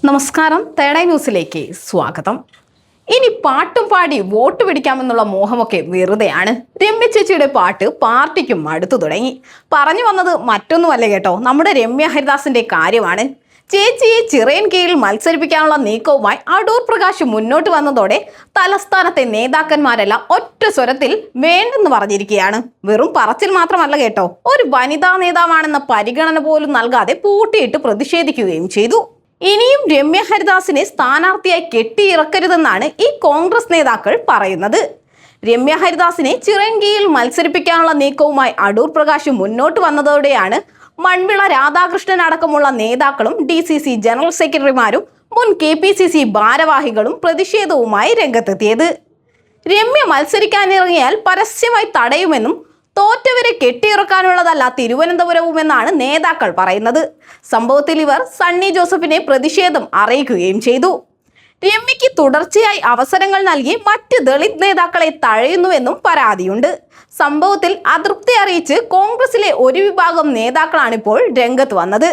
നമസ്കാരം, തേടൈ ന്യൂസിലേക്ക് സ്വാഗതം. ഇനി പാട്ടും പാടി വോട്ട് പിടിക്കാമെന്നുള്ള മോഹമൊക്കെ വെറുതെയാണ്. രമ്യ ചേച്ചിയുടെ പാട്ട് പാർട്ടിക്കും അടുത്തു തുടങ്ങി. പറഞ്ഞു വന്നത് മറ്റൊന്നുമല്ല കേട്ടോ, നമ്മുടെ രമ്യ ഹരിദാസിന്റെ കാര്യമാണ്. ചേച്ചിയെ ചിറയൻ കീഴിൽ മത്സരിപ്പിക്കാനുള്ള നീക്കവുമായി അടൂർ പ്രകാശ് മുന്നോട്ട് വന്നതോടെ തലസ്ഥാനത്തെ നേതാക്കന്മാരെല്ലാം ഒറ്റ സ്വരത്തിൽ വേണ്ടെന്ന് പറഞ്ഞിരിക്കുകയാണ്. വെറും പറച്ചിൽ മാത്രമല്ല കേട്ടോ, ഒരു വനിതാ നേതാവാണെന്ന പരിഗണന പോലും നൽകാതെ പൂട്ടിയിട്ട് പ്രതിഷേധിക്കുകയും ചെയ്തു. ഇനിയും രമ്യ ഹരിദാസിനെ സ്ഥാനാർത്ഥിയായി കെട്ടിയിറക്കരുതെന്നാണ് ഈ കോൺഗ്രസ് നേതാക്കൾ പറയുന്നത്. രമ്യ ഹരിദാസിനെ ചിറയൻകീഴിൽ മത്സരിപ്പിക്കാനുള്ള നീക്കവുമായി അടൂർ പ്രകാശ് മുന്നോട്ട് വന്നതോടെയാണ് മൺവിള രാധാകൃഷ്ണൻ അടക്കമുള്ള നേതാക്കളും DCC ജനറൽ സെക്രട്ടറിമാരും മുൻ KPCC ഭാരവാഹികളും പ്രതിഷേധവുമായി രംഗത്തെത്തിയത്. രമ്യ മത്സരിക്കാനിറങ്ങിയാൽ പരസ്യമായി തടയുമെന്നും തോറ്റവരെ കെട്ടിയിറക്കാനുള്ളതല്ല തിരുവനന്തപുരവുമെന്നാണ് നേതാക്കൾ പറയുന്നത്. സംഭവത്തിൽ ഇവർ സണ്ണി ജോസഫിനെ പ്രതിഷേധം അറിയിക്കുകയും ചെയ്തു. രമ്യയ്ക്ക് തുടർച്ചയായി അവസരങ്ങൾ നൽകി മറ്റ് ദളിത് നേതാക്കളെ തഴയുന്നുവെന്നും പരാതിയുണ്ട്. സംഭവത്തിൽ അതൃപ്തി അറിയിച്ച് കോൺഗ്രസിലെ ഒരു വിഭാഗം നേതാക്കളാണിപ്പോൾ രംഗത്ത് വന്നത്.